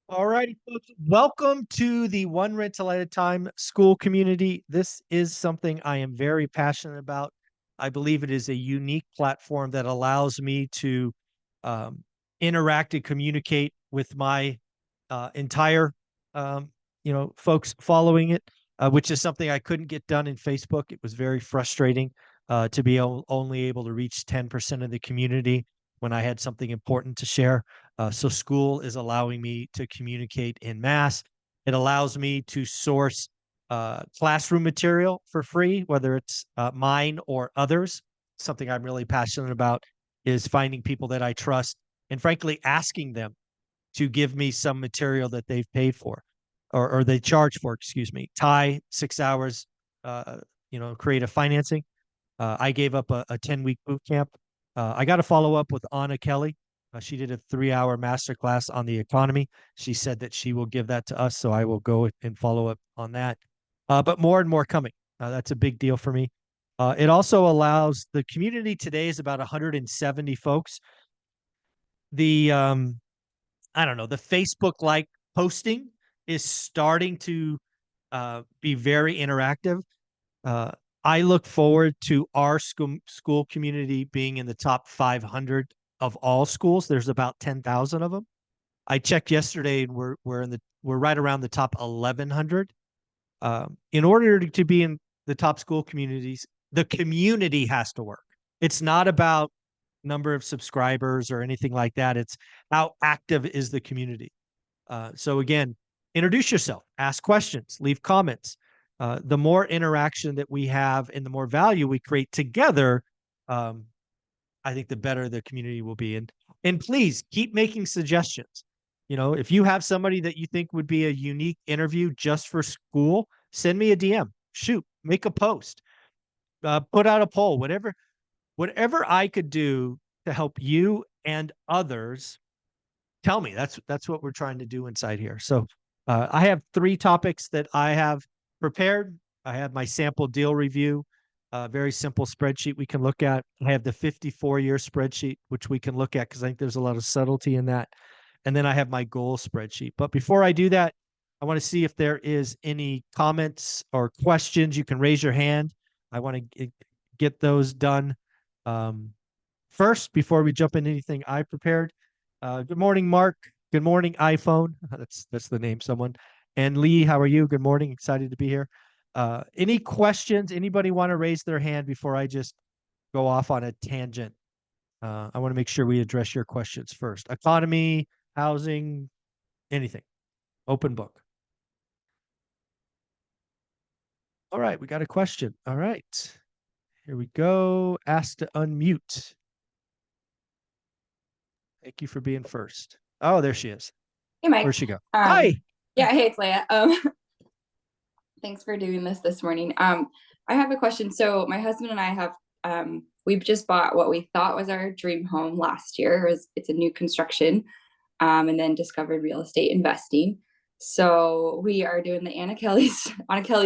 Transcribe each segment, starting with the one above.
All righty, folks. Welcome to the One Rental at a Time school community. This is something I am very passionate about. I believe it is a unique platform that allows me to um, interact and communicate with my entire, folks following it, which is something I couldn't get done in Facebook. It was very frustrating to be only able to reach 10% of the community when I had something important to share. So school is allowing me to communicate in mass. It allows me to source classroom material for free, whether it's mine or others. Something I'm really passionate about is finding people that I trust and frankly asking them to give me some material that they've paid for or they charge for, excuse me. Ty, 6 hours, creative financing. I gave up a 10-week boot camp. I got to follow up with Anna Kelly. She did a 3-hour masterclass on the economy. She said that she will give that to us, so I will go and follow up on that. But more and more coming. That's a big deal for me. It also allows the community today is about 170 folks. The I don't know, the Facebook like posting is starting to be very interactive. Uh, I look forward to our school community being in the top 500 of all schools. There's about 10,000 of them. I checked yesterday, and we're right around the top 1,100. In order to be in the top school communities, the community has to work. It's not about number of subscribers or anything like that. It's how active is the community. So again, introduce yourself, ask questions, leave comments. The more interaction that we have and the more value we create together, I think the better the community will be. And please keep making suggestions. You know, if you have somebody that you think would be a unique interview just for school, send me a DM. Shoot, make a post, put out a poll, whatever I could do to help you and others. Tell me. That's what we're trying to do inside here. So I have 3 topics that I have prepared. I have my sample deal review, a very simple spreadsheet we can look at. I have the 54-year spreadsheet, which we can look at because I think there's a lot of subtlety in that. And then I have my goal spreadsheet. But before I do that, I want to see if there is any comments or questions. You can raise your hand. I want to get those done first before we jump into anything I prepared. Good morning, Mark. Good morning, iPhone. That's the name someone. And Lee, how are you? Good morning. Excited to be here. Any questions? Anybody want to raise their hand before I just go off on a tangent? I want to make sure we address your questions first. Economy, housing, anything. Open book. All right, we got a question. All right. Here we go. Ask to unmute. Thank you for being first. Oh, there she is. Hey, Mike. Where'd she go? Hi. Yeah, hey, it's Leia. Thanks for doing this morning. I have a question. So my husband and I have we've just bought what we thought was our dream home last year. It's a new construction, and then discovered real estate investing. So we are doing the Anna Kelly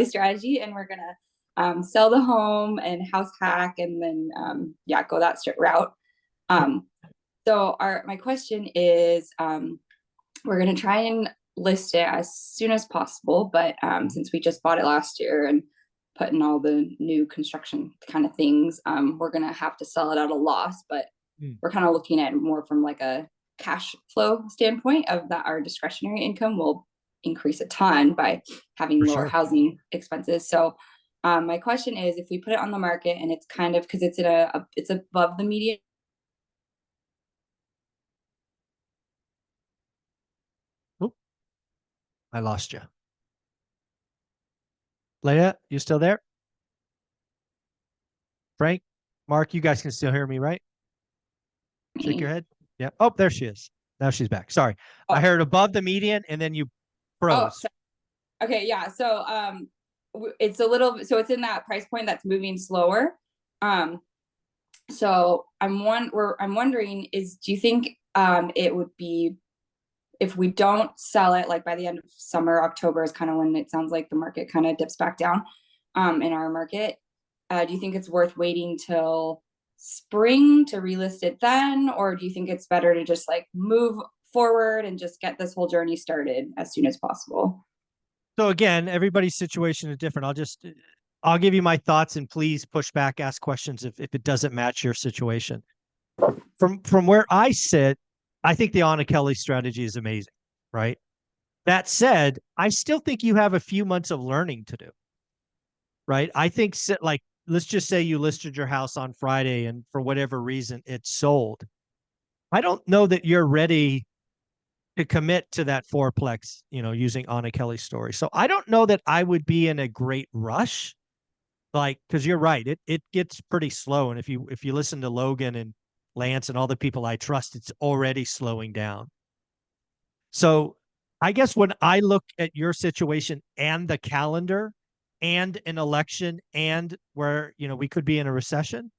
strategy, and we're gonna sell the home and house hack, and then go that route. So my question is, we're gonna try and list it as soon as possible, but since we just bought it last year and put in all the new construction kind of things, we're gonna have to sell it at a loss. But we're kind of looking at it more from like a cash flow standpoint of that our discretionary income will increase a ton by having lower housing expenses. So my question is, if we put it on the market and it's kind of because it's above the median. I lost you. Leia, you still there? Frank, Mark, you guys can still hear me, right? Shake your head. Yeah. Oh, there she is. Now she's back. Sorry. I heard above the median and then you froze. Okay, yeah. So it's it's in that price point that's moving slower. So I'm wondering do you think it would be, if we don't sell it like by the end of summer, October is kind of when it sounds like the market kind of dips back down in our market. Do you think it's worth waiting till spring to relist it then? Or do you think it's better to just like move forward and just get this whole journey started as soon as possible. So again, everybody's situation is different. I'll give you my thoughts, and please push back, ask questions if it doesn't match your situation. From where I sit, I think the Anna Kelly strategy is amazing, right? That said, I still think you have a few months of learning to do, right? I think like, let's just say you listed your house on Friday and for whatever reason it sold. I don't know that you're ready to commit to that fourplex, using Anna Kelly's story. So I don't know that I would be in a great rush, like, because you're right, it gets pretty slow. And if you listen to Logan and Lance and all the people I trust, it's already slowing down. So I guess when I look at your situation and the calendar and an election and where, we could be in a recession,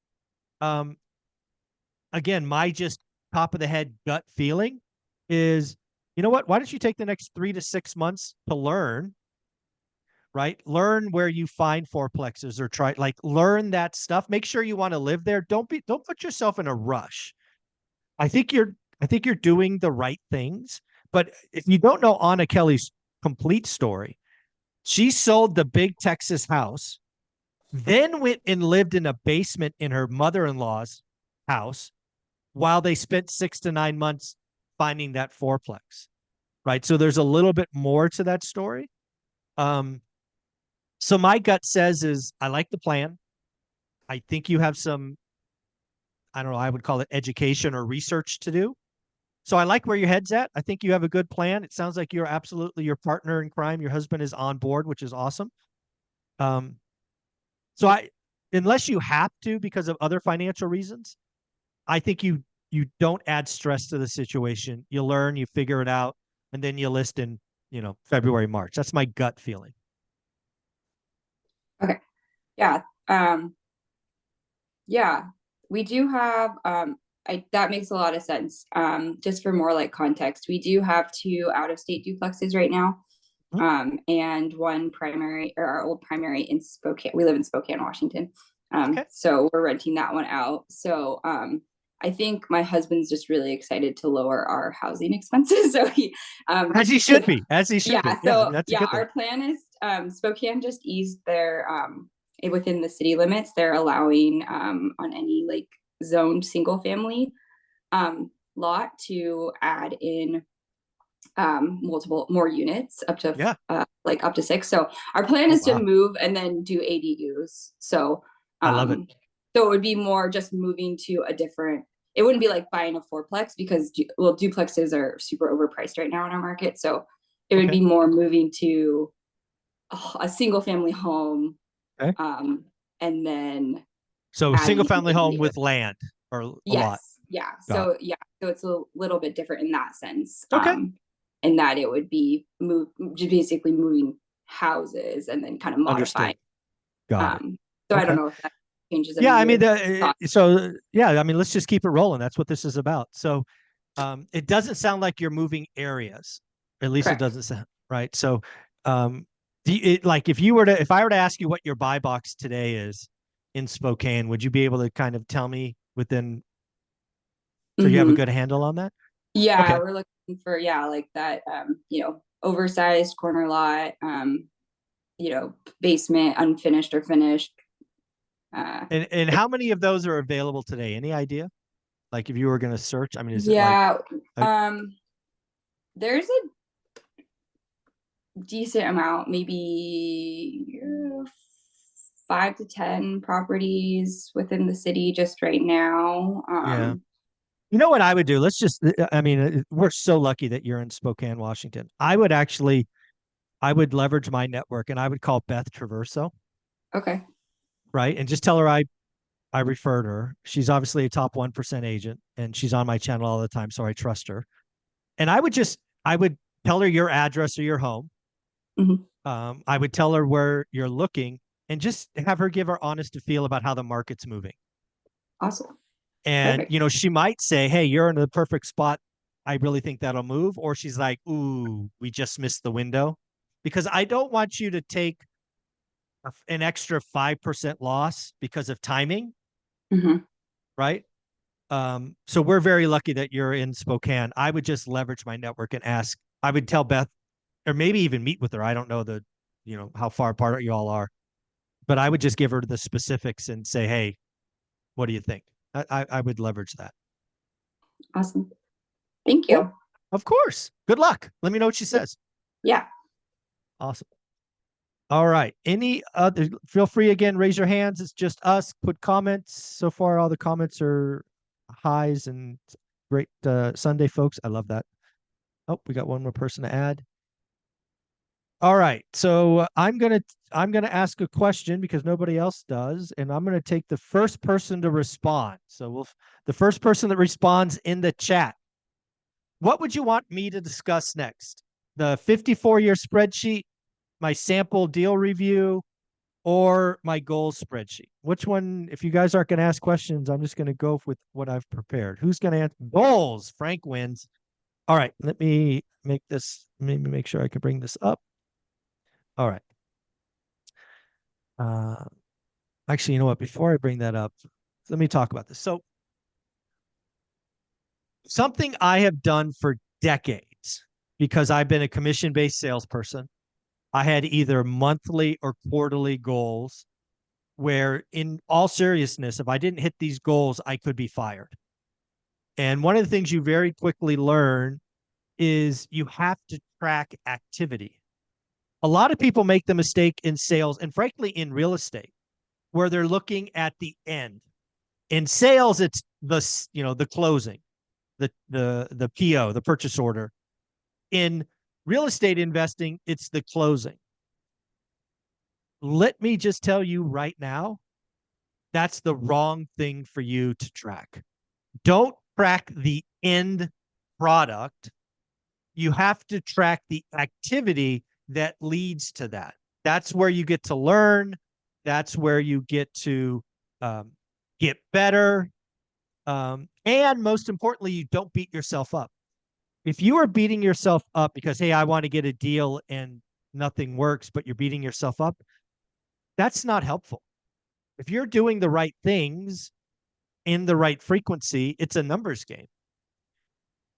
again, my just top of the head gut feeling is, you know what? Why don't you take the next 3 to 6 months to learn, right? Learn where you find fourplexes, or learn that stuff. Make sure you want to live there. Don't put yourself in a rush. I think you're doing the right things. But if you don't know Anna Kelly's complete story, she sold the big Texas house, then went and lived in a basement in her mother-in-law's house while they spent 6 to 9 months finding that fourplex, right? So there's a little bit more to that story. So my gut says is I like the plan. I think you have some, I don't know, I would call it education or research to do. So I like where your head's at. I think you have a good plan. It sounds like you're absolutely your partner in crime. Your husband is on board, which is awesome. So unless you have to because of other financial reasons, I think you don't add stress to the situation. You learn, you figure it out, and then you list in, February, March. That's my gut feeling. Okay. Yeah. Yeah, we do have, that makes a lot of sense. Just for more like context, we do have 2 out-of-state duplexes right now. And one primary, or our old primary in Spokane. We live in Spokane, Washington. Okay. So we're renting that one out. So I think my husband's just really excited to lower our housing expenses. So as he should be. Yeah. Yeah, So that's a good thing. our plan is Spokane just eased their within the city limits. They're allowing on any like zoned single family lot to add in multiple more units up to up to 6. So our plan is to move and then do ADUs. So I love it. So it would be more just moving to a different, it wouldn't be like buying a fourplex because duplexes are super overpriced right now in our market. So it would be more moving to a single family home. Okay. And then single family home with land or a lot. Yeah. So it's a little bit different in that sense. Okay. And that it would be basically moving houses and then kind of modifying. Got it. So I don't know if that changes. Yeah, I mean, let's just keep it rolling. That's what this is about. So it doesn't sound like you're moving areas. At least Correct. It doesn't sound right. So if I were to ask you what your buy box today is in Spokane, would you be able to kind of tell me within, so you have a good handle on that? Yeah, okay. We're looking for, like that, oversized corner lot, basement, unfinished or finished. And how many of those are available today? Any idea? Like if you were going to search, I mean, is it there's a decent amount, maybe 5 to 10 properties within the city just right now. You know what I would do? We're so lucky that you're in Spokane, Washington. I would leverage my network and I would call Beth Traverso. Okay. Right. And just tell her I referred her. She's obviously a top 1% agent and she's on my channel all the time. So I trust her. And I would tell her your address or your home. Mm-hmm. I would tell her where you're looking and just have her give her honest feel about how the market's moving. Awesome. And, Perfect. She might say, hey, you're in the perfect spot. I really think that'll move. Or she's like, ooh, we just missed the window. Because I don't want you to take an extra 5% loss because of timing. Mm-hmm. Right. So we're very lucky that you're in Spokane. I would just leverage my network and ask. I would tell Beth, or maybe even meet with her. I don't know how far apart you all are, but I would just give her the specifics and say, hey, what do you think? I would leverage that. Awesome. Thank Cool. you. Of course. Good luck. Let me know what she says. Yeah. Awesome. All right. Any other, feel free again, raise your hands. It's just us. Put comments. So far, all the comments are highs and great Sunday, folks. I love that. Oh, we got one more person to add. All right. So I'm gonna ask a question because nobody else does, and I'm gonna take the first person to respond. So the first person that responds in the chat. What would you want me to discuss next? The 54-year spreadsheet, my sample deal review, or my goals spreadsheet? Which one? If you guys aren't going to ask questions, I'm just going to go with what I've prepared. Who's going to answer? Goals. Frank wins. All right. Let me maybe make sure I can bring this up. All right. Actually, you know what? Before I bring that up, let me talk about this. So something I have done for decades, because I've been a commission-based salesperson, I had either monthly or quarterly goals where, in all seriousness, if I didn't hit these goals, I could be fired. And one of the things you very quickly learn is you have to track activity. A lot of people make the mistake in sales and frankly in real estate, where they're looking at the end. In sales, it's the closing, the PO, the purchase order. In real estate investing, it's the closing. Let me just tell you right now, that's the wrong thing for you to track. Don't track the end product. You have to track the activity that leads to that. That's where you get to learn. That's where you get to get better. And most importantly, you don't beat yourself up. If you are beating yourself up because, hey, I want to get a deal and nothing works, but you're beating yourself up, that's not helpful. If you're doing the right things in the right frequency, it's a numbers game.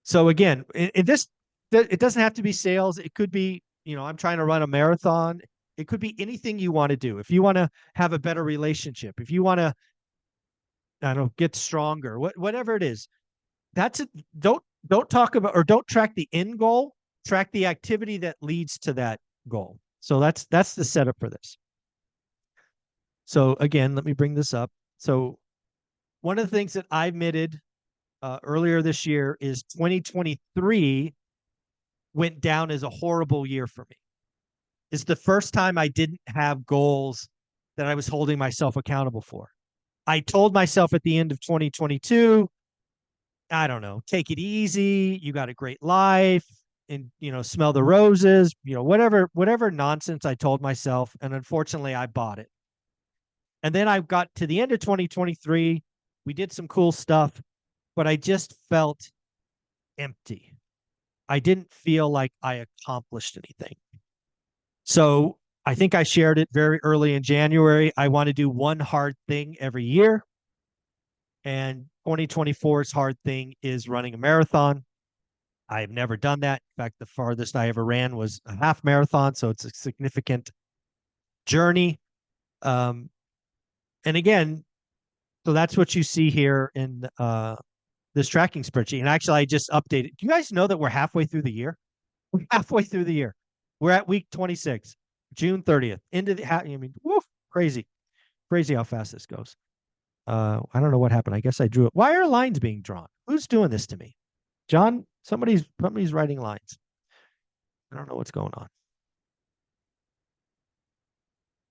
So again, it doesn't have to be sales. It could be, I'm trying to run a marathon. It could be anything you want to do. If you want to have a better relationship, if you want to, I don't know, get stronger, whatever it is, that's it. Don't talk about or don't track the end goal. Track the activity that leads to that goal. So that's the setup for this. So again, let me bring this up. So one of the things that I admitted earlier this year is 2023 went down as a horrible year for me. It's the first time I didn't have goals that I was holding myself accountable for. I told myself at the end of 2022, I don't know, take it easy. You got a great life and, smell the roses, whatever nonsense I told myself. And unfortunately, I bought it. And then I got to the end of 2023. We did some cool stuff, but I just felt empty. I didn't feel like I accomplished anything. So I think I shared it very early in January. I want to do one hard thing every year. And 2024's hard thing is running a marathon. I have never done that. In fact, the farthest I ever ran was a half marathon. So it's a significant journey. And again, so that's what you see here in this tracking spreadsheet. And actually, I just updated. Do you guys know that we're halfway through the year? We're halfway through the year. We're at week 26, June 30th. Into the, woof, crazy how fast this goes. I don't know what happened. I guess I drew it. Why are lines being drawn? Who's doing this to me? John, somebody's writing lines. I don't know what's going on.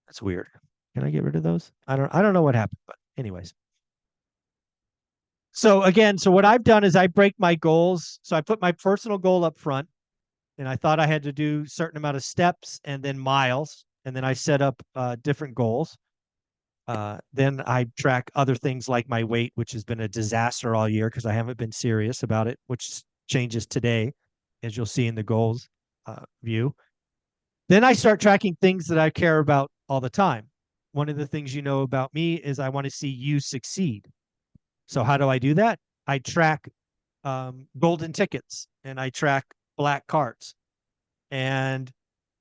That's weird. Can I get rid of those? I don't know what happened, but anyways. So again, so what I've done is I break my goals. So I put my personal goal up front, and I thought I had to do a certain amount of steps and then miles, and then I set up different goals. Then I track other things like my weight, which has been a disaster all year because I haven't been serious about it, which changes today, as you'll see in the goals view. Then I start tracking things that I care about all the time. One of the things you know about me is I want to see you succeed. So how do I do that? I track golden tickets and I track black carts. And,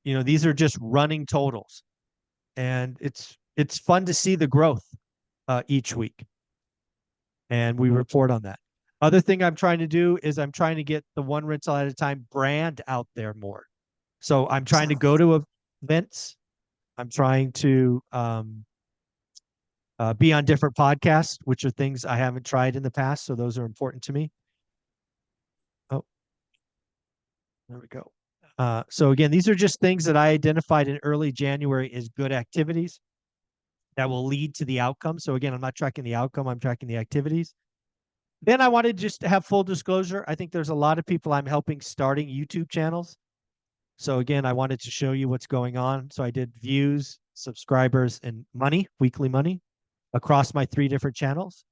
these are just running totals. And it's fun to see the growth each week. And we report on that. Other thing I'm trying to do is I'm trying to get the one rental at a time brand out there more. So I'm trying to go to events. I'm trying to be on different podcasts, which are things I haven't tried in the past. So those are important to me. Oh, there we go. So again, these are just things that I identified in early January as good activities that will lead to the outcome. So again, I'm not tracking the outcome, I'm tracking the activities. Then I wanted just to have full disclosure. I think there's a lot of people I'm helping starting YouTube channels. So again, I wanted to show you what's going on. So I did views, subscribers, and money, weekly money across my 3 different channels.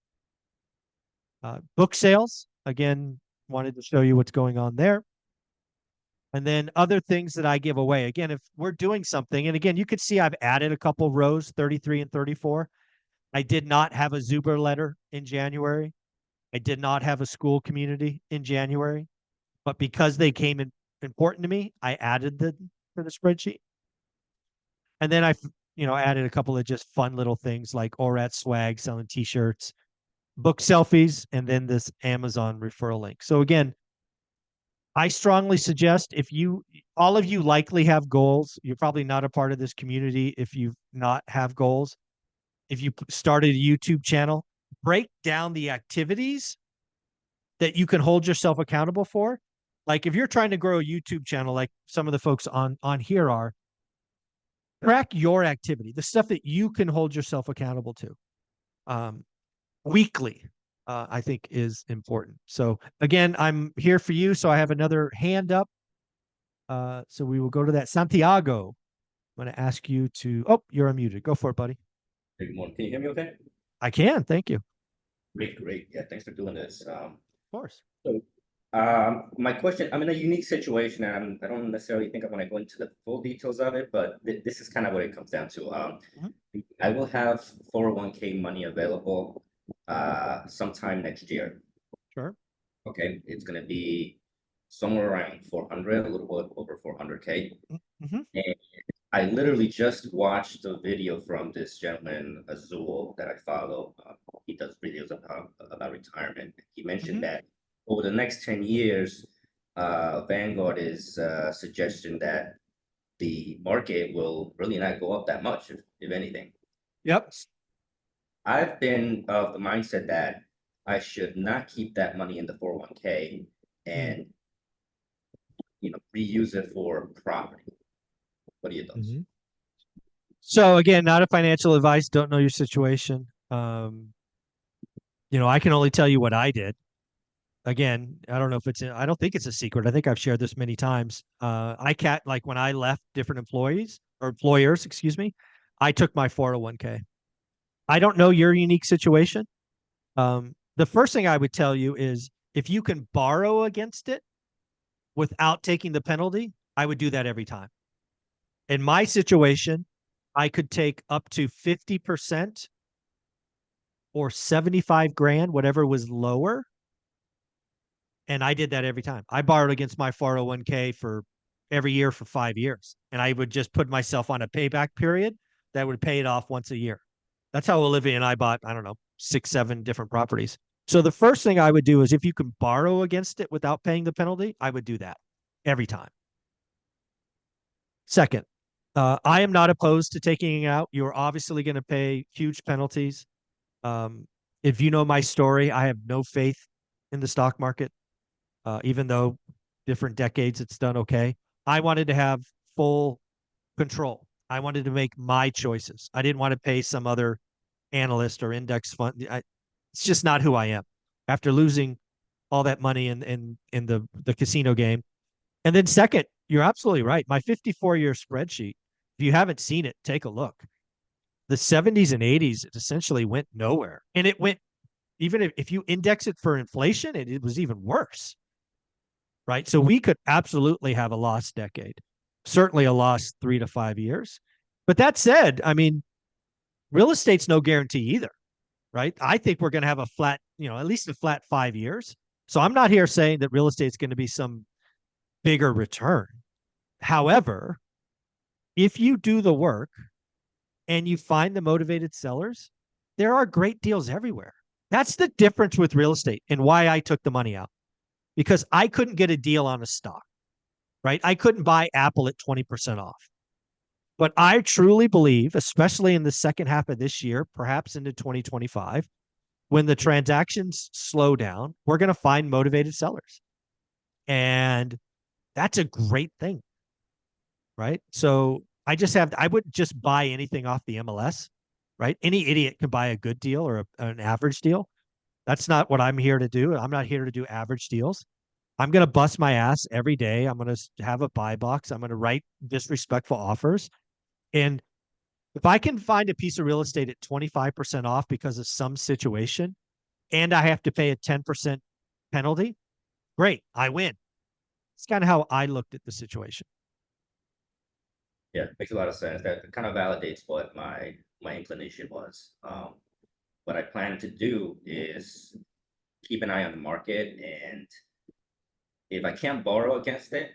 Book sales, again, wanted to show you what's going on there. And then other things that I give away. Again, if we're doing something, and again, you could see I've added a couple rows, 33 and 34. I did not have a Zuber letter in January. I did not have a school community in January, but because they came in important to me, I added them to the spreadsheet. And then I, added a couple of just fun little things like ORAT swag, selling t-shirts, book selfies, and then this Amazon referral link. So again, I strongly suggest all of you likely have goals. You're probably not a part of this community if you not have goals. If you started a YouTube channel, break down the activities that you can hold yourself accountable for. Like if you're trying to grow a YouTube channel, like some of the folks on here are, track your activity, the stuff that you can hold yourself accountable to. Weekly, I think is important. So again, I'm here for you. So I have another hand up. So we will go to that. Santiago, I'm going to ask you to, oh, you're unmuted. Go for it, buddy. Good morning. Can you hear me okay? I can. Thank you. Great. Yeah, thanks for doing this. Of course. So, my question, I'm in a unique situation, and I don't necessarily think I want to go into the full details of it, but this is kind of what it comes down to. I will have 401k money available sometime next year. Sure. Okay, it's going to be somewhere around 400, a little bit over 400k. Mm-hmm. And I literally just watched a video from this gentleman, Azul, that I follow. He does videos about retirement. He mentioned that over the next 10 years, Vanguard is suggesting that the market will really not go up that much, if anything. Yep. I've been of the mindset that I should not keep that money in the 401k and reuse it for property. What are your thoughts? So again, not a financial advice, don't know your situation. I can only tell you what I did. Again, I don't know if I don't think it's a secret. I think I've shared this many times. Like when I left different employers, excuse me, I took my 401k. I don't know your unique situation. The first thing I would tell you is if you can borrow against it without taking the penalty, I would do that every time. In my situation, I could take up to 50% or 75 grand, whatever was lower. And I did that every time. I borrowed against my 401k for every year for 5 years. And I would just put myself on a payback period that would pay it off once a year. That's how Olivia and I bought, I don't know, 6, 7 different properties. So the first thing I would do is if you can borrow against it without paying the penalty, I would do that every time. Second, I am not opposed to taking it out. You're obviously going to pay huge penalties. If you know my story, I have no faith in the stock market, even though different decades it's done okay. I wanted to have full control. I wanted to make my choices. I didn't want to pay some other analyst or index fund. It's just not who I am. After losing all that money in the casino game. And then second, you're absolutely right. My 54-year spreadsheet, if you haven't seen it, take a look. The 70s and 80s, it essentially went nowhere. And it went, even if you index it for inflation, it was even worse. Right? So we could absolutely have a lost decade, certainly a lost 3 to 5 years. But that said, I mean, real estate's no guarantee either, right? I think we're going to have a flat at least a flat 5 years. So I'm not here saying that real estate is going to be some bigger return. However, if you do the work and you find the motivated sellers, there are great deals everywhere. That's the difference with real estate and why I took the money out, because I couldn't get a deal on a stock, right? I couldn't buy Apple at 20% off. But I truly believe, especially in the second half of this year, perhaps into 2025, when the transactions slow down, we're going to find motivated sellers. And that's a great thing, right? So I wouldn't just buy anything off the MLS, right? Any idiot can buy a good deal or an average deal. That's not what I'm here to do. I'm not here to do average deals. I'm going to bust my ass every day. I'm going to have a buy box. I'm going to write disrespectful offers. And if I can find a piece of real estate at 25% off because of some situation, and I have to pay a 10% penalty, great, I win. It's kind of how I looked at the situation. Yeah, makes a lot of sense. That kind of validates what my inclination was. What I plan to do is keep an eye on the market, and if I can't borrow against it,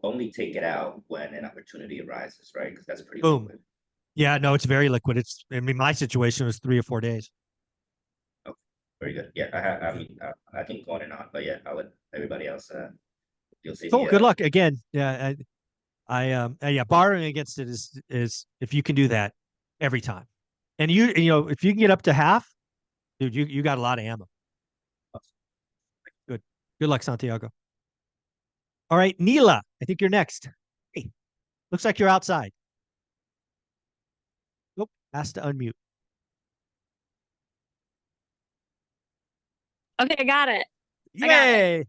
only take it out when an opportunity arises, right? Because that's pretty Boom. liquid. Yeah, no, it's very liquid. My situation was 3 or 4 days. Okay, very good. Yeah, I can go on and on, but yeah, I'll let everybody else. You'll see. Cool. Good luck again. Yeah, yeah, borrowing against it is if you can do that every time, and if you can get up to half, dude, you got a lot of ammo. Good luck, Santiago. All right, Neela, I think you're next. Hey, looks like you're outside. Nope, has to unmute. Okay, I got it. Yay!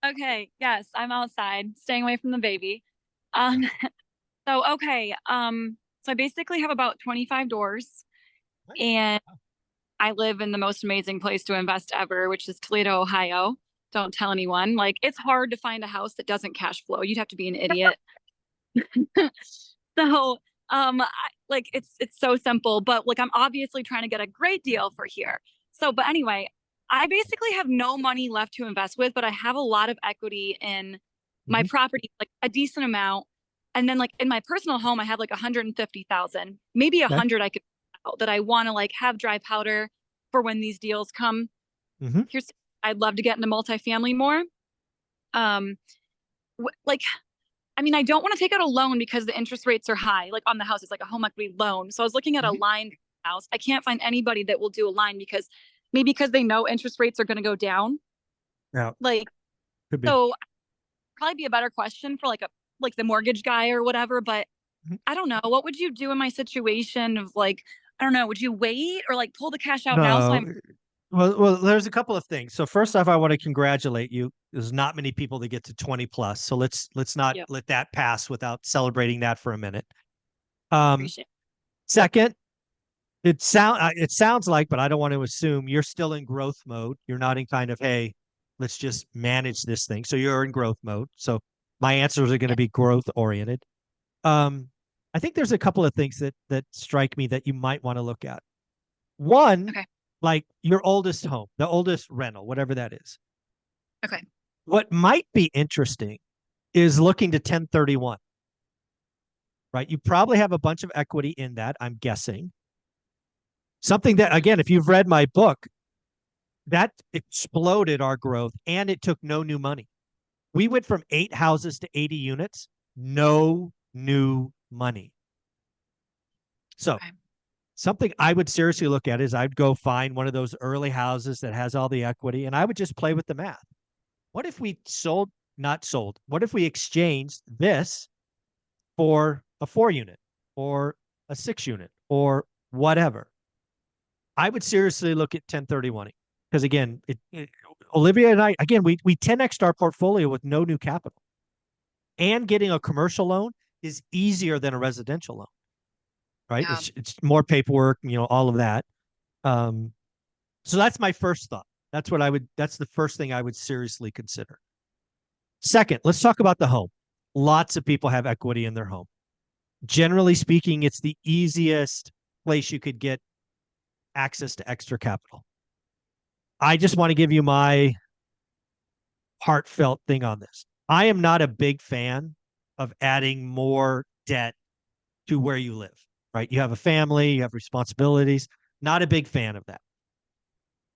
Okay, yes, I'm outside, staying away from the baby. So I basically have about 25 doors, and I live in the most amazing place to invest ever, which is Toledo, Ohio. Don't tell anyone. Like, it's hard to find a house that doesn't cash flow. You'd have to be an idiot. So, it's so simple, but like, I'm obviously trying to get a great deal for here. So, but anyway, I basically have no money left to invest with, but I have a lot of equity in my property, like a decent amount. And then like in my personal home, I have like 150,000, maybe 100 I could that I want to like have dry powder for when these deals come. I'd love to get into multifamily more. I don't want to take out a loan because the interest rates are high, like on the house. It's like a home equity loan. So I was looking at a line house. I can't find anybody that will do a line because they know interest rates are going to go down. Yeah. Could be. So probably be a better question for like the mortgage guy or whatever. But I don't know. What would you do in my situation of like, I don't know, would you wait or like pull the cash out now? So Well, there's a couple of things. So first off, I want to congratulate you. There's not many people that get to 20 plus. So let's not let that pass without celebrating that for a minute. Second, it sounds like, but I don't want to assume you're still in growth mode. You're not in kind of, hey, let's just manage this thing. So you're in growth mode. So my answers are going to be growth oriented. I think there's a couple of things that strike me that you might want to look at. One, like your oldest home, the oldest rental, whatever that is. Okay. What might be interesting is looking to 1031, right? You probably have a bunch of equity in that, I'm guessing. Something that, again, if you've read my book, that exploded our growth and it took no new money. We went from 8 houses to 80 units, no new money. So something I would seriously look at is I'd go find one of those early houses that has all the equity, and I would just play with the math. What if we not sold? What if we exchanged this for a 4 unit or a 6 unit or whatever? I would seriously look at 1031 because again, Olivia and I, again, we 10x'd our portfolio with no new capital, and getting a commercial loan is easier than a residential loan, right? Yeah. It's more paperwork, all of that. So that's my first thought. That's the first thing I would seriously consider. Second, let's talk about the home. Lots of people have equity in their home. Generally speaking, it's the easiest place you could get access to extra capital. I just want to give you my heartfelt thing on this. I am not a big fan of adding more debt to where you live, right? You have a family, you have responsibilities. Not a big fan of that.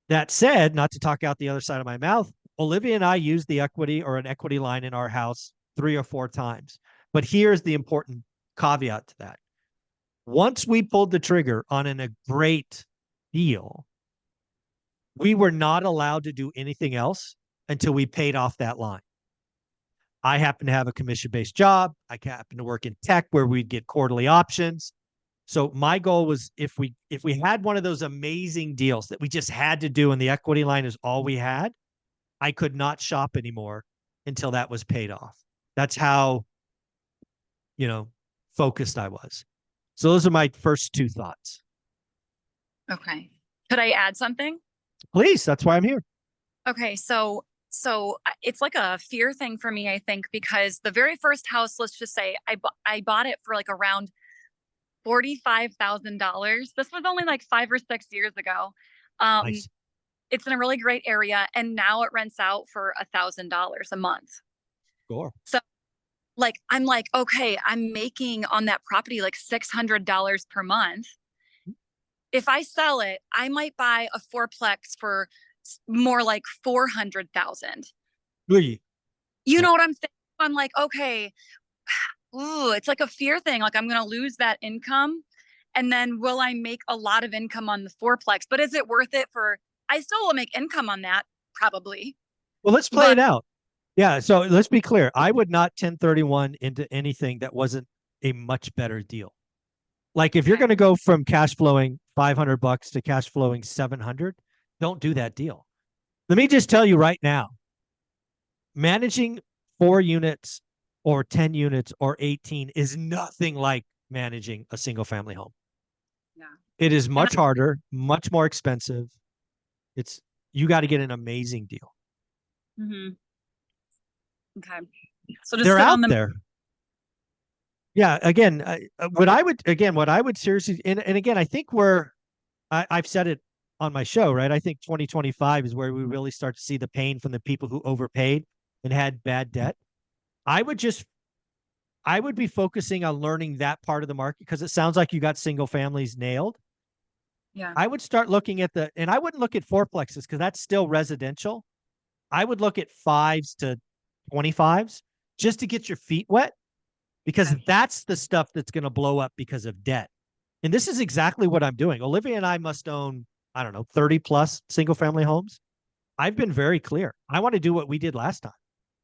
That said, not to talk out the other side of my mouth, Olivia and I used the equity or an equity line in our house 3 or 4 times. But here's the important caveat to that. Once we pulled the trigger on a great deal, we were not allowed to do anything else until we paid off that line. I happen to have a commission-based job. I happen to work in tech where we'd get quarterly options. So my goal was if we had one of those amazing deals that we just had to do and the equity line is all we had, I could not shop anymore until that was paid off. That's how, focused I was. So those are my first 2 thoughts. Okay. Could I add something? Please, that's why I'm here. Okay, so it's like a fear thing for me, I think, because the very first house, let's just say I bought it for like around $45,000. This was only like 5 or 6 years ago. Nice. It's in a really great area, and now it rents out for $1,000 a month. Sure. So like, I'm like, okay, I'm making on that property like $600 per month. If I sell it, I might buy a 4-plex for more like 400,000. Really? You know what I'm saying? I'm like, okay, ooh, it's like a fear thing. Like, I'm going to lose that income. And then will I make a lot of income on the 4-plex? But is it worth it I still will make income on that, probably. Well, let's play it out. Yeah. So let's be clear. I would not 1031 into anything that wasn't a much better deal. Like if you're going to go from cash flowing $500 to cash flowing 700, don't do that deal. Let me just tell you right now, managing 4 units or 10 units or 18 is nothing like managing a single family home. Yeah. It is much harder, much more expensive. You got to get an amazing deal. Mm-hmm. Okay. So just they're sit out on them. there. Yeah. Again, what I would seriously, and again, I think I've said it on my show, right? I think 2025 is where we really start to see the pain from the people who overpaid and had bad debt. I would be focusing on learning that part of the market because it sounds like you got single families nailed. Yeah. I would start looking at and I wouldn't look at 4-plexes because that's still residential. I would look at 5s to 25s just to get your feet wet because that's the stuff that's going to blow up because of debt. And this is exactly what I'm doing. Olivia and I must own, 30 plus single family homes. I've been very clear. I want to do what we did last time.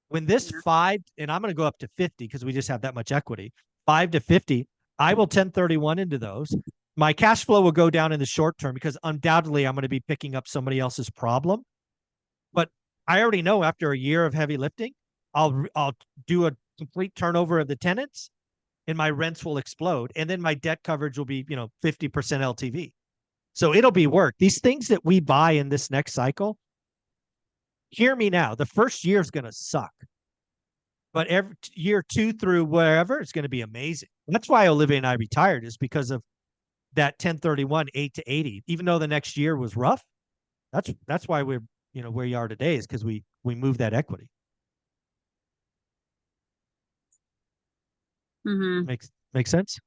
When this 5, and I'm going to go up to 50 because we just have that much equity, 5 to 50, I will 1031 into those. My cash flow will go down in the short term because undoubtedly I'm going to be picking up somebody else's problem. But I already know after a year of heavy lifting, I'll do a complete turnover of the tenants and my rents will explode. And then my debt coverage will be, 50% LTV. So it'll be work. These things that we buy in this next cycle, hear me now, the first year is going to suck. But every year 2 through wherever, it's going to be amazing. That's why Olivia and I retired, is because of that 1031 8 to 80. Even though the next year was rough, that's why we're where you are today, is because we moved that equity. Mm-hmm. Makes sense.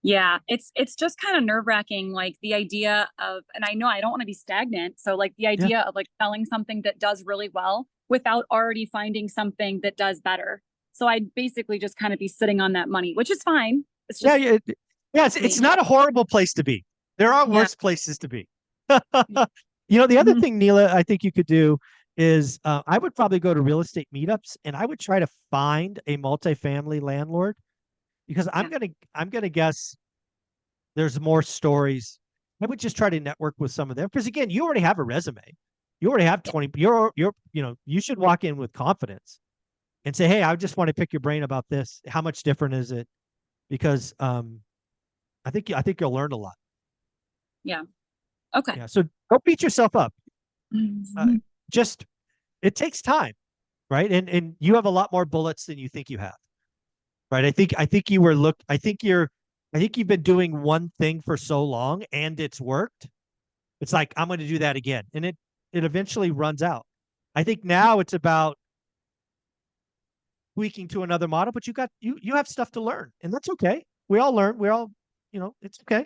Yeah, it's just kind of nerve-wracking, like the idea of, and I know I don't want to be stagnant, so like the idea of like selling something that does really well without already finding something that does better. So I'd basically just kind of be sitting on that money, which is fine. It's just it's not a horrible place to be. There are worse places to be. The other thing, Neela, I think you could do is I would probably go to real estate meetups and I would try to find a multifamily landlord, because I'm gonna guess there's more stories. I would just try to network with some of them because again, you already have a resume. You already have 20. You should walk in with confidence and say, "Hey, I just want to pick your brain about this. How much different is it?" Because I think you'll learn a lot. Yeah. Okay. Yeah. So don't beat yourself up. Just it takes time, right? And you have a lot more bullets than you think you have. Right. I think you've been doing one thing for so long and it's worked It's like, I'm going to do that again. And it eventually runs out. I think now it's about tweaking to another model, but you have stuff to learn, and that's okay. We all learn. We all, it's okay.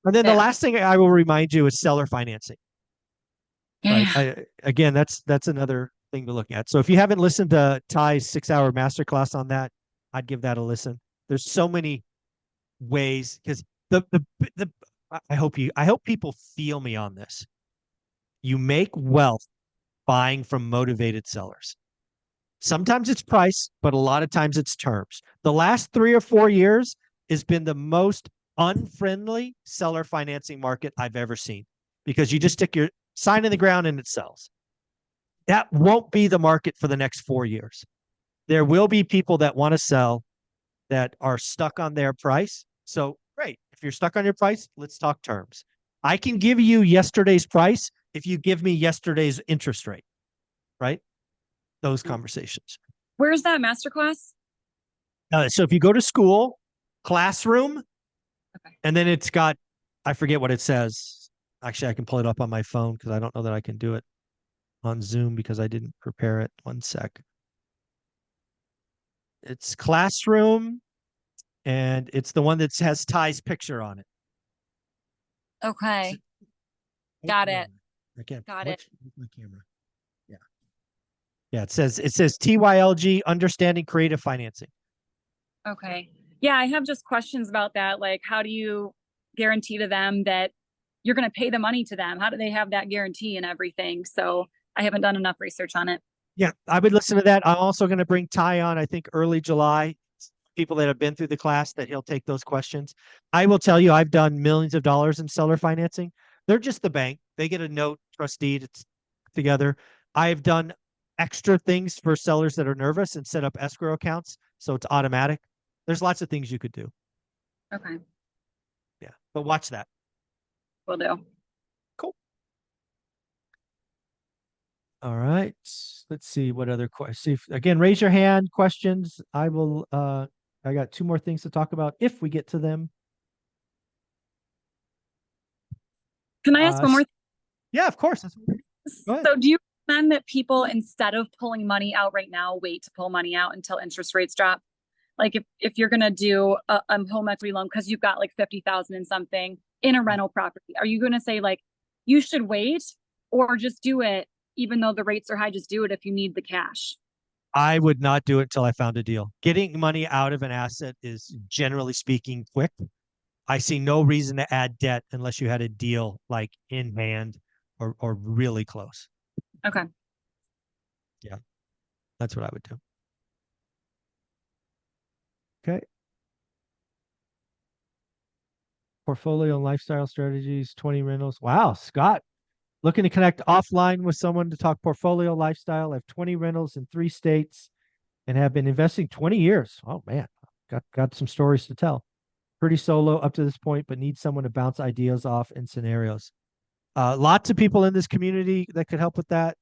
And then the last thing I will remind you is seller financing. Right. Again, that's another thing to look at. So if you haven't listened to Ty's 6-hour masterclass on that, I'd give that a listen. There's so many ways, because I hope people feel me on this. You make wealth buying from motivated sellers. Sometimes it's price, but a lot of times it's terms. The last 3 or 4 years has been the most unfriendly seller financing market I've ever seen, because you just stick your sign in the ground and it sells. That won't be the market for the next 4 years. There will be people that want to sell that are stuck on their price. So great. If you're stuck on your price, let's talk terms. I can give you yesterday's price if you give me yesterday's interest rate, right? Those conversations. Where's that masterclass? So if you go to school, classroom, okay. And then it's got, I forget what it says. Actually, I can pull it up on my phone because I don't know that I can do it on Zoom because I didn't prepare it. One sec. It's classroom, and it's the one that has Ty's picture on it. Okay. Got it. Got it. My camera. Yeah. Yeah, it says TYLG, Understanding Creative Financing. Okay. Yeah, I have just questions about that. Like, how do you guarantee to them that you're going to pay the money to them? How do they have that guarantee and everything? So I haven't done enough research on it. Yeah, I would listen to that. I'm also going to bring Ty on, I think, early July. People that have been through the class, that he'll take those questions. I will tell you, I've done millions of dollars in seller financing. They're just the bank. They get a note, trust deed, it's together. I've done extra things for sellers that are nervous and set up escrow accounts, so it's automatic. There's lots of things you could do. Okay. Yeah, but watch that. Will do. Cool. All right. Let's see what other questions. Again, raise your hand. Questions. I will. I got 2 more things to talk about if we get to them. Can I ask one more? Yeah, of course. So do you recommend that people, instead of pulling money out right now, wait to pull money out until interest rates drop? Like if you're going to do a home equity loan because you've got like 50,000 in something in a rental property, are you going to say like, you should wait, or just do it even though the rates are high? Just do it if you need the cash. I would not do it till I found a deal. Getting money out of an asset is, generally speaking, quick. I see no reason to add debt unless you had a deal like in hand or really close. Okay. Yeah, that's what I would do. Okay. Portfolio and lifestyle strategies, 20 rentals. Wow, Scott, looking to connect offline with someone to talk portfolio lifestyle. I have 20 rentals in 3 states and have been investing 20 years. Oh man, got some stories to tell. Pretty solo up to this point, but need someone to bounce ideas off in scenarios. Lots of people in this community that could help with that.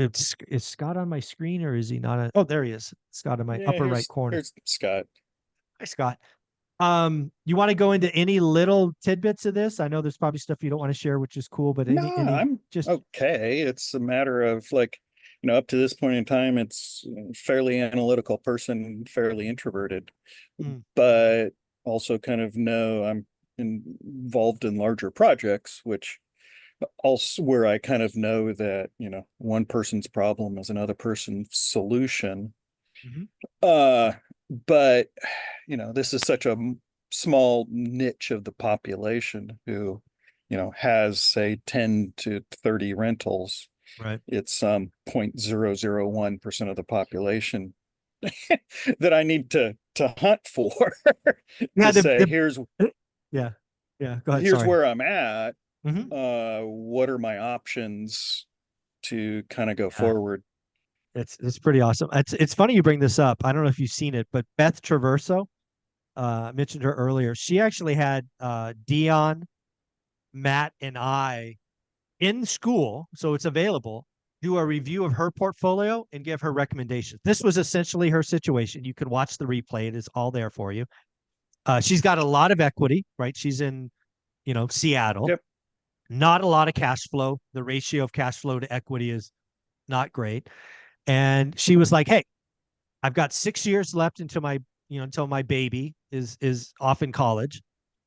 Is Scott on my screen, or is he not? Oh, there he is. Scott in my upper right corner. Here's Scott. Hi, Scott. You want to go into any little tidbits of this? I know there's probably stuff you don't want to share, which is cool, but I'm just okay. It's a matter of like, up to this point in time, it's fairly analytical person, fairly introverted, but also kind of know I'm involved in larger projects, which also where I kind of know that, one person's problem is another person's solution. But this is such a small niche of the population who, has say 10 to 30 rentals. Right. It's 0.001% of the population that I need to hunt for here's go ahead. Here's where I'm at. What are my options to kind of go forward? It's pretty awesome. It's funny you bring this up. I don't know if you've seen it, but Beth Traverso, I mentioned her earlier. She actually had Dion, Matt, and I in school, so it's available, do a review of her portfolio and give her recommendations. This was essentially her situation. You can watch the replay. It is all there for you. She's got a lot of equity, right? She's in, Seattle. Yep. not a lot of cash flow. The ratio of cash flow to equity is not great. And she was like, hey, I've got 6 years left until until my baby is off in college.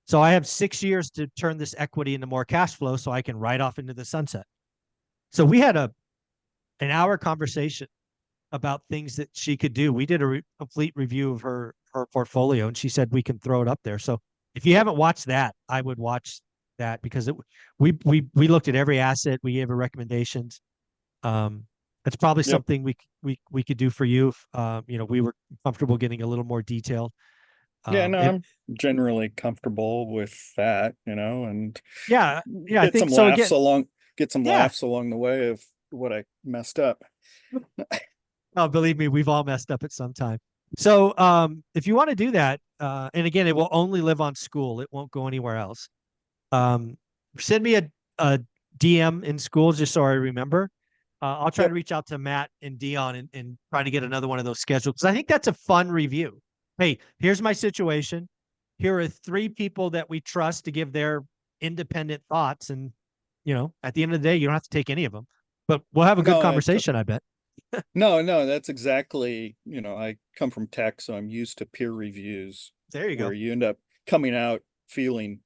So I have 6 years to turn this equity into more cash flow so I can ride off into the sunset. So we had an hour conversation about things that she could do. We did a complete review of her portfolio, and she said we can throw it up there. So if you haven't watched that, I would watch that, because we looked at every asset. We gave her recommendations. It's probably something we could do for you if we were comfortable getting a little more detailed. I'm generally comfortable with that, and I get think some so. laughs Again, laughs along the way of what I messed up. Oh, believe me, we've all messed up at some time. So if you want to do that, and again, it will only live on school. It won't go anywhere else. Send me a DM in school just so I remember. I'll try to reach out to Matt and Dion and try to get another one of those scheduled, because I think that's a fun review. Hey, here's my situation. Here are 3 people that we trust to give their independent thoughts. And, at the end of the day, you don't have to take any of them, but we'll have a good conversation, I bet. No, that's exactly, I come from tech, so I'm used to peer reviews. There you go. Where you end up coming out feeling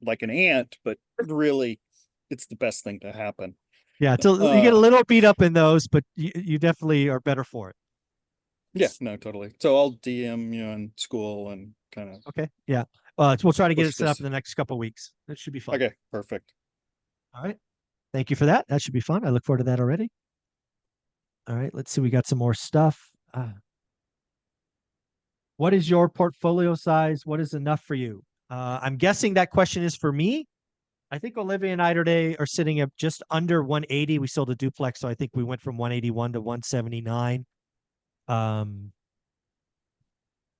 like an ant, but really it's the best thing to happen. Yeah, you get a little beat up in those, but you definitely are better for it. Yeah, no, totally. So I'll DM you in school and kind of. Okay. Yeah. We'll try to get it set up this. in the next couple of weeks. It should be fun. Okay, perfect. All right. Thank you for that. That should be fun. I look forward to that already. All right. Let's see. We got some more stuff. What is your portfolio size? What is enough for you? I'm guessing that question is for me. I think Olivia and I today are sitting at just under 180. We sold a duplex, so I think we went from 181 to 179.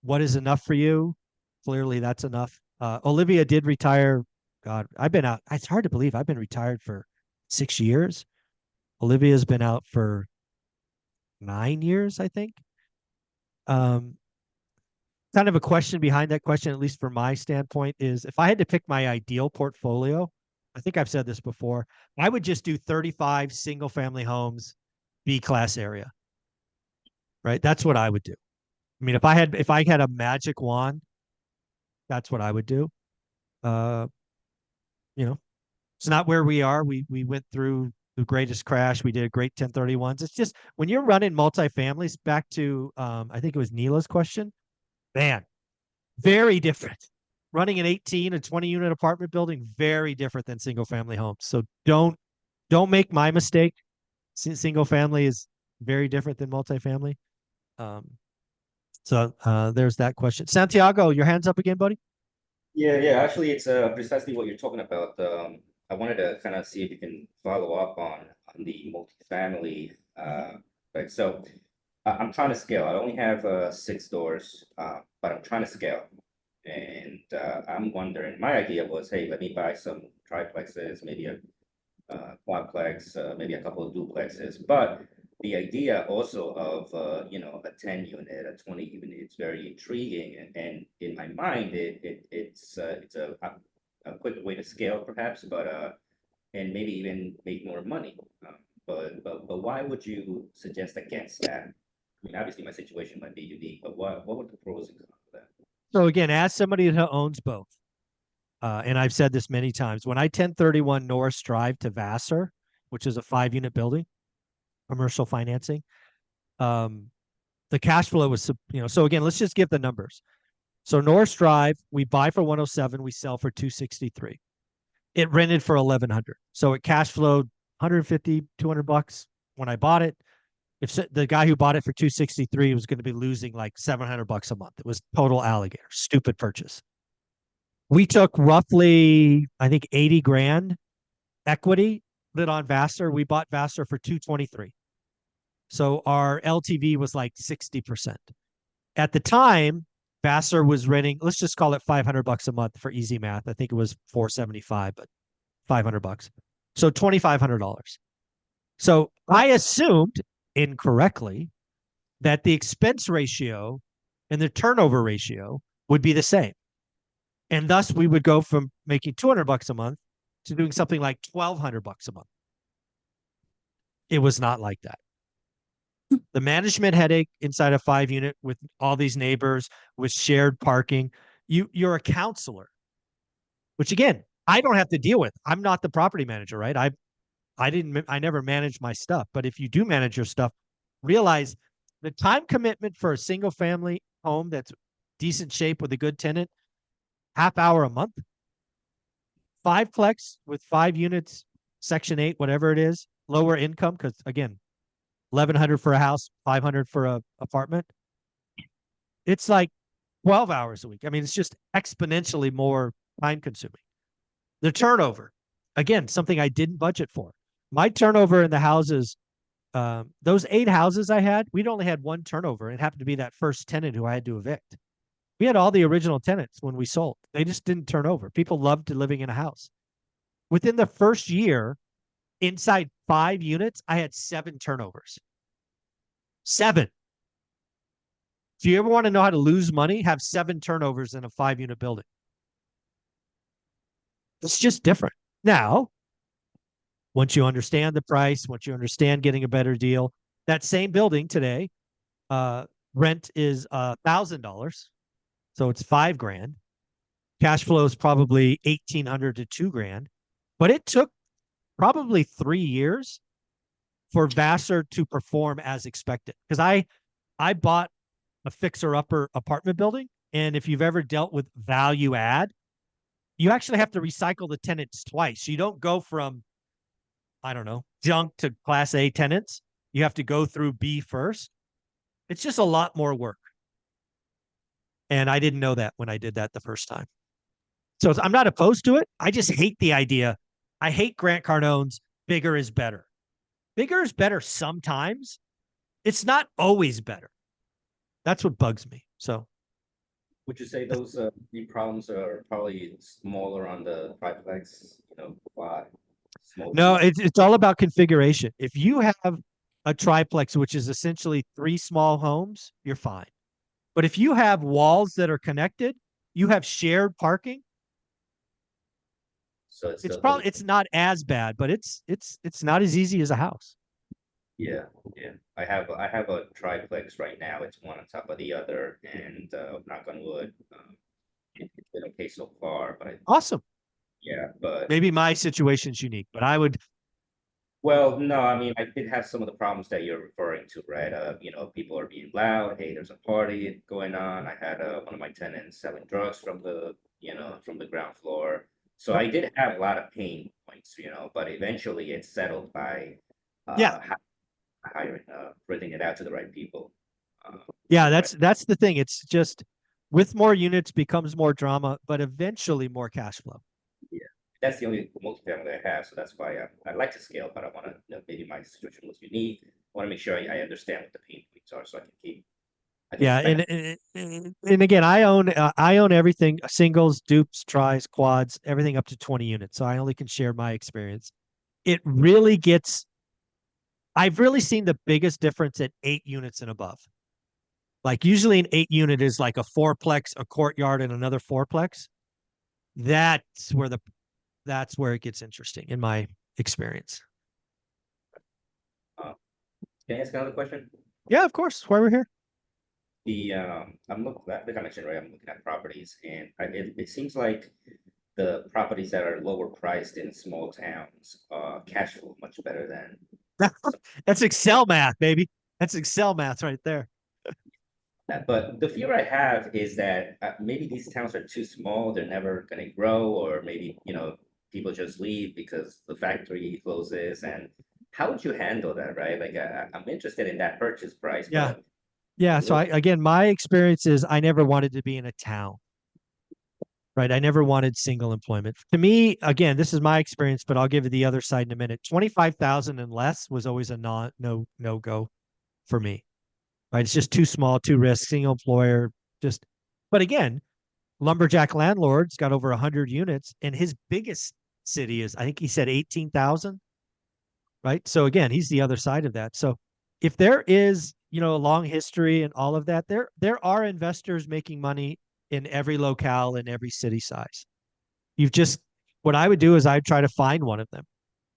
What is enough for you? Clearly, that's enough. Olivia did retire. God, I've been out. It's hard to believe I've been retired for 6 years. Olivia's been out for 9 years, I think. Kind of a question behind that question, at least from my standpoint, is if I had to pick my ideal portfolio, I think I've said this before, I would just do 35 single family homes, B-class area. Right? That's what I would do. I mean, if I had a magic wand, that's what I would do. It's not where we are. We went through the greatest crash. We did a great 1031s. It's just when you're running multifamilies, back to I think it was Neela's question, man, very different. Running an 18 and 20 unit apartment building, very different than single family homes. So don't make my mistake. Single family is very different than multifamily. So there's that question. Santiago, your hand's up again, buddy. Yeah. Actually, it's precisely what you're talking about. I wanted to kind of see if you can follow up on the multifamily. Right. So I'm trying to scale. I only have 6 doors, but I'm trying to scale. And I'm wondering, my idea was, hey, let me buy some triplexes, maybe a quadplex, maybe a couple of duplexes. But the idea also of a 10 unit, a 20 unit, it's very intriguing, and in my mind, it's a quick way to scale, perhaps, but and maybe even make more money. But why would you suggest against that? I mean, obviously, my situation might be unique, but what would the pros and cons of that? So again, as somebody who owns both, and I've said this many times, when I 1031 Norris Drive to Vassar, which is a 5-unit building, commercial financing, the cash flow was, so again, let's just give the numbers. So Norris Drive, we buy for 107, we sell for 263. It rented for 1,100. So it cash flowed 150, $200 when I bought it. If the guy who bought it for 263 was going to be losing like $700 a month, it was total alligator, stupid purchase. We took roughly, I think, 80 grand equity, put it on Vassar. We bought Vassar for 223. So our LTV was like 60%. At the time, Vassar was renting, let's just call it $500 a month for easy math. I think it was 475, but $500. So $2,500. So I assumed incorrectly that the expense ratio and the turnover ratio would be the same. And thus we would go from making $200 a month to doing something like $1,200 a month. It was not like that. The management headache inside a 5-unit with all these neighbors, with shared parking. You're a counselor, which again, I don't have to deal with. I'm not the property manager, right? I never manage my stuff. But if you do manage your stuff, realize the time commitment for a single family home that's decent shape with a good tenant, half hour a month, 5-plex with 5 units, Section 8, whatever it is, lower income, because again, $1,100 for a house, $500 for a apartment. It's like 12 hours a week. I mean, it's just exponentially more time consuming. The turnover, again, something I didn't budget for. My turnover in the houses, those 8 houses I had, we'd only had 1 turnover. It happened to be that first tenant who I had to evict. We had all the original tenants when we sold. They just didn't turn over. People loved living in a house. Within the first year, inside 5 units, I had 7 turnovers. 7. If you ever want to know how to lose money, have 7 turnovers in a 5-unit building. It's just different. Now, once you understand the price, once you understand getting a better deal, that same building today, rent is $1,000. So it's $5,000. Cash flow is probably $1,800 to $2,000. But it took probably 3 years for Vassar to perform as expected. Because I bought a fixer-upper apartment building, and if you've ever dealt with value add, you actually have to recycle the tenants twice. You don't go from, I don't know, junk to Class A tenants. You have to go through B first. It's just a lot more work. And I didn't know that when I did that the first time. So I'm not opposed to it. I just hate the idea. I hate Grant Cardone's bigger is better. Bigger is better sometimes. It's not always better. That's what bugs me. So would you say those three problems are probably smaller on the triplex? Why? No, it's all about configuration. If you have a triplex, which is essentially 3 small homes, you're fine. But if you have walls that are connected, you have shared parking. So it's not as bad, but it's not as easy as a house. Yeah. I have a triplex right now. It's one on top of the other, and knock on wood, it's been okay so far. But awesome. Yeah, but maybe my situation's unique, but I would. Well, no, I mean, I did have some of the problems that you're referring to, right? People are being loud. Hey, there's a party going on. I had one of my tenants selling drugs from the ground floor. So I did have a lot of pain points, but eventually it settled by hiring, renting it out to the right people. That's the thing. It's just with more units becomes more drama, but eventually more cash flow. Yeah. That's the only multifamily I have, so that's why I'd like to scale, but I want to, maybe my situation was unique. I want to make sure I understand what the pain points are, so I can keep. And again, I own everything: singles, dupes, tries, quads, everything up to 20 units. So I only can share my experience. It really gets. I've really seen the biggest difference at 8 units and above. Like usually an 8-unit is like a 4-plex, a courtyard, and another 4-plex. That's where it gets interesting in my experience. Can I ask another question? Yeah, of course. Why we're here. I'm looking, like I mentioned, right? I'm looking at properties, and it seems like the properties that are lower priced in small towns, cash flow much better than. That's Excel math, baby. That's Excel math right there. But the fear I have is that maybe these towns are too small. They're never going to grow, or maybe, people just leave because the factory closes. And how would you handle that, right? Like, I'm interested in that purchase price. Yeah. But yeah. So my experience is I never wanted to be in a town, right? I never wanted single employment. To me, again, this is my experience, but I'll give you the other side in a minute. 25,000 and less was always a no go for me. Right. It's just too small, too risk, single employer, but again, lumberjack landlord's got over 100 units, and his biggest city is, I think he said 18,000. Right. So again, he's the other side of that. So if there is, a long history and all of that, there are investors making money in every locale, in every city size. what I would do is I'd try to find one of them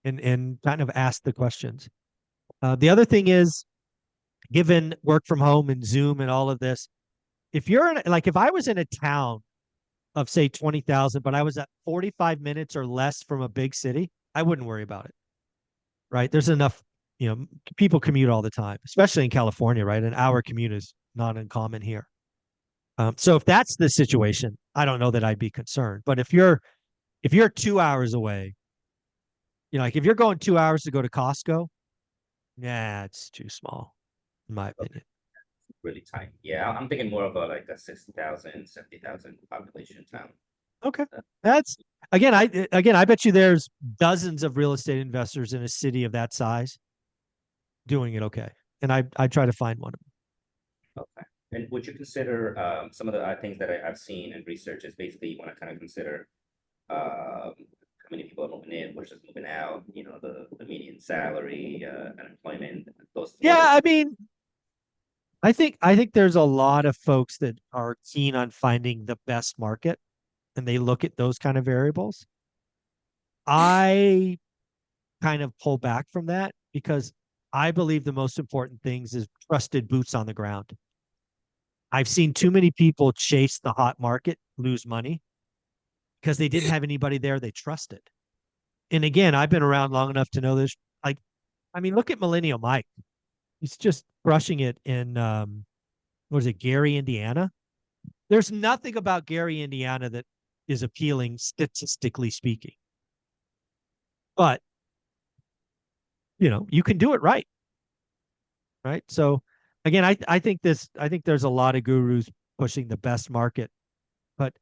and kind of ask the questions. The other thing is, given work from home and Zoom and all of this, if you're in, like, if I was in a town of say 20,000, but I was at 45 minutes or less from a big city, I wouldn't worry about it. Right? There's enough, people commute all the time, especially in California, right? An hour commute is not uncommon here. So if that's the situation, I don't know that I'd be concerned. But if you're 2 hours away, like if you're going 2 hours to go to Costco, yeah, it's too small, in my opinion. Really tight. Yeah, I'm thinking more about like a 60,000, 70,000 population town. Okay. That's I bet you there's dozens of real estate investors in a city of that size doing it okay. And I try to find one of them. Okay. And would you consider some of the things that I've seen and research is basically you want to kind of consider how many people are moving in versus moving out, the median salary, unemployment, those. Yeah, I mean, I think there's a lot of folks that are keen on finding the best market and they look at those kind of variables. I kind of pull back from that because I believe the most important things is trusted boots on the ground. I've seen too many people chase the hot market, lose money because they didn't have anybody there they trusted. And again, I've been around long enough to know this. Like, I mean, look at Millennial Mike. He's just crushing it in, what is it, Gary, Indiana? There's nothing about Gary, Indiana that is appealing statistically speaking. But, you can do it right. Right. So again, I think there's a lot of gurus pushing the best market, but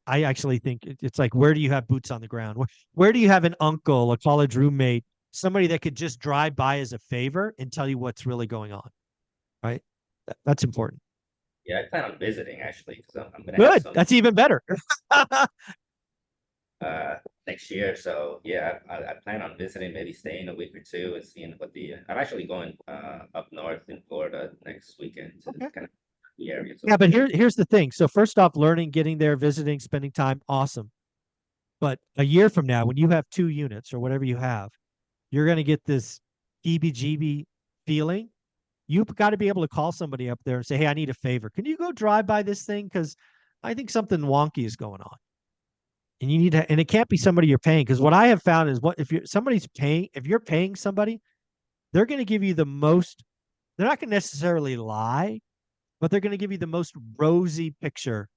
I actually think it's like, where do you have boots on the ground? Where do you have an uncle, a college roommate, somebody that could just drive by as a favor and tell you what's really going on? Right. That's important. Yeah, I plan on visiting actually because I'm gonna Good. have some That's even better. next year. So yeah, I plan on visiting, maybe staying a week or two and seeing what I'm actually going up north in Florida next weekend to kind of the area. So Yeah, but here's the thing. So first off, learning, getting there, visiting, spending time, awesome. But a year from now, when you have 2 units or whatever you have, you're going to get this heebie-jeebie feeling. You've got to be able to call somebody up there and say, hey, I need a favor. Can you go drive by this thing? Because I think something wonky is going on. And you need to, and it can't be somebody you're paying. Because what I have found is if you're paying somebody, they're going to give you the most, they're not going to necessarily lie, but they're going to give you the most rosy picture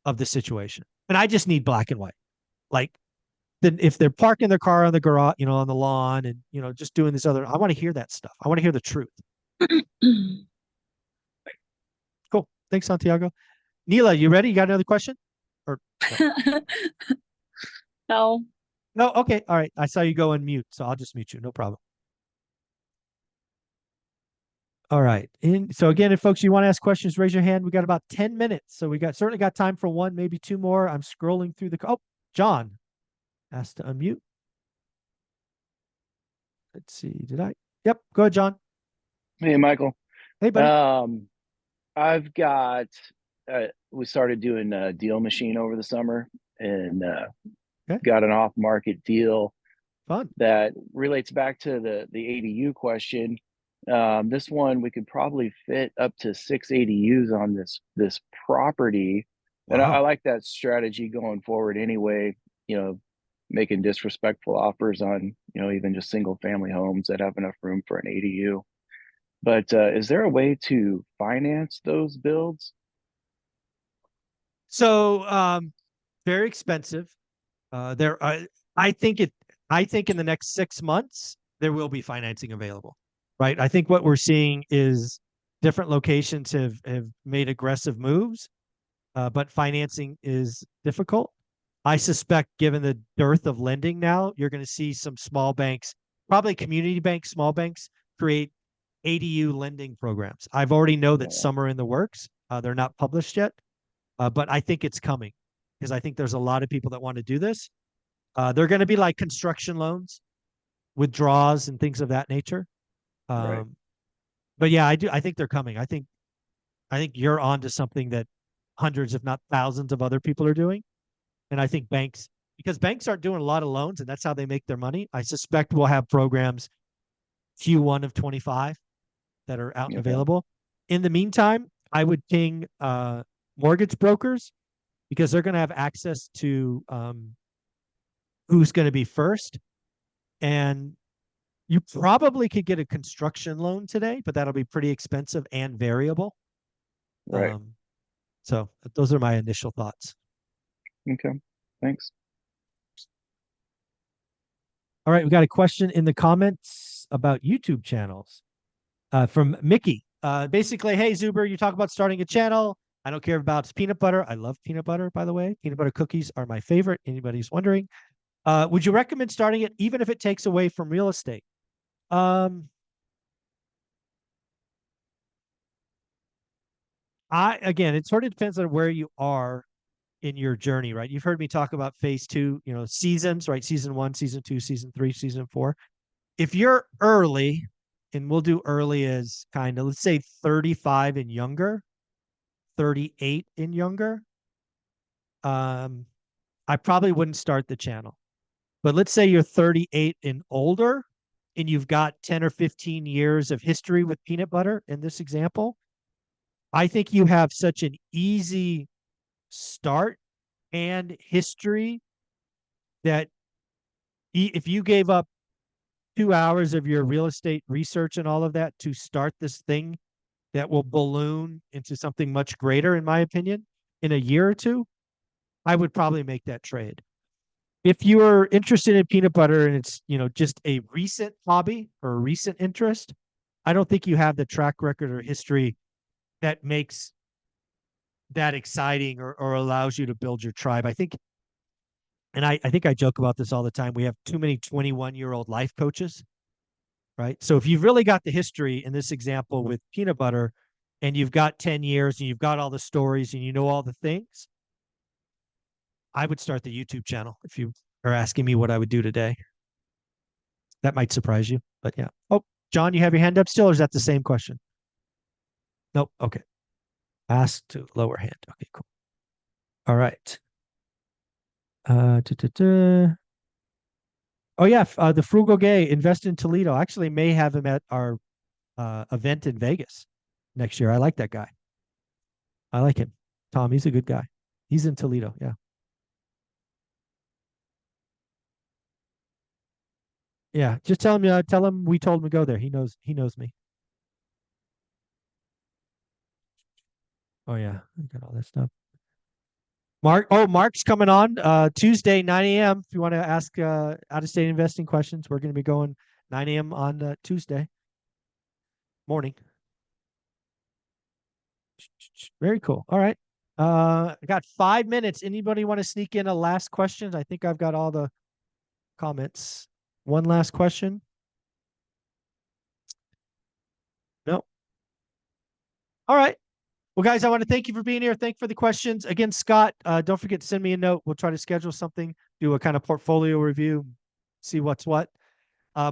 of the situation. And I just need black and white. Like, then if they're parking their car on the garage, on the lawn and, just doing this other, I want to hear that stuff. I want to hear the truth. Cool. Thanks, Santiago. Neela, you ready? You got another question? Or No. No. no? Okay. All right. I saw you go on mute, so I'll just mute you. No problem. All right. So again, if folks, you want to ask questions, raise your hand. We got about 10 minutes. So we certainly got time for one, maybe 2 more. I'm scrolling through John asked to unmute. Let's see. Yep. Go ahead, John. Hey, Michael. Hey, buddy. I've got, we started doing a deal machine over the summer and Okay. got an off-market deal Fun. that relates back to the ADU question. This one, we could probably fit up to 6 ADUs on this property. And I Wow. like that strategy going forward anyway, making disrespectful offers on, even just single family homes that have enough room for an ADU. But is there a way to finance those builds? So very expensive. I think in the next 6 months there will be financing available. Right. I think what we're seeing is different locations have made aggressive moves, but financing is difficult. I suspect, given the dearth of lending now, you're going to see some small banks, probably community banks, small banks, create ADU lending programs. I've already know that some are in the works. They're not published yet, but I think it's coming because I think there's a lot of people that want to do this. They're going to be like construction loans, withdrawals and things of that nature. Right. But yeah, I think they're coming. I think you're onto something that hundreds, if not thousands of other people are doing. And I think banks, because banks aren't doing a lot of loans and that's how they make their money. I suspect we'll have programs Q1 of 25 that are out and available. In the meantime, I would ping mortgage brokers because they're going to have access to who's going to be first. And you probably could get a construction loan today, but that'll be pretty expensive and variable. Right. So those are my initial thoughts. Okay. Thanks. All right. We got a question in the comments about YouTube channels from Mickey. Basically, hey, Zuber, you talk about starting a channel. I don't care about peanut butter. I love peanut butter, by the way. Peanut butter cookies are my favorite. Anybody's wondering. Would you recommend starting it even if it takes away from real estate? Again, it sort of depends on where you are in your journey, right? You've heard me talk about phase 2, seasons, right? Season 1, season 2, season 3, season 4. If you're early, and we'll do early as kind of, let's say 35 and younger, 38 and younger, I probably wouldn't start the channel. But let's say you're 38 and older, and you've got 10 or 15 years of history with peanut butter in this example, I think you have such an easy start and history that if you gave up 2 hours of your real estate research and all of that to start this thing that will balloon into something much greater, in my opinion, in a year or two, I would probably make that trade. If you are interested in peanut butter and it's, just a recent hobby or a recent interest, I don't think you have the track record or history that makes that exciting or allows you to build your tribe. I think, and I think I joke about this all the time, we have too many 21-year-old life coaches, right? So if you've really got the history in this example with peanut butter and you've got 10 years and you've got all the stories and you know all the things, I would start the YouTube channel if you are asking me what I would do today. That might surprise you, but yeah. Oh, John, you have your hand up still, or is that the same question? Nope. Okay. Ask to lower hand. Okay, cool. All right. Oh yeah, the Frugal Gay, invest in Toledo. I actually may have him at our event in Vegas next year. I like that guy. I like him. Tom, he's a good guy. He's in Toledo. Yeah. Yeah. Just tell him we told him to go there. He knows me. Oh yeah, I got all that stuff. Mark's coming on Tuesday, 9 a.m. If you want to ask out-of-state investing questions, we're going to be going 9 a.m. on Tuesday morning. Very cool. All right. I got 5 minutes. Anybody want to sneak in a last question? I think I've got all the comments. One last question? No. All right. Well, guys, I want to thank you for being here. Thank you for the questions. Again, Scott, don't forget to send me a note. We'll try to schedule something, do a kind of portfolio review, see what's what.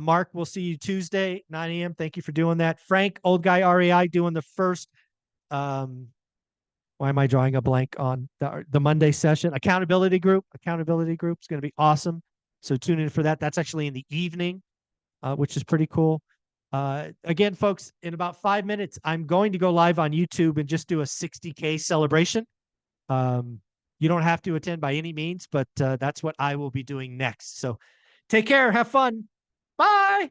Mark, we'll see you Tuesday, 9 a.m. Thank you for doing that. Frank, Old Guy REI, doing the first, why am I drawing a blank on the Monday session? Accountability group is going to be awesome. So tune in for that. That's actually in the evening, which is pretty cool. Again, folks, in about 5 minutes, I'm going to go live on YouTube and just do a 60K celebration. You don't have to attend by any means, but that's what I will be doing next. So take care. Have fun. Bye.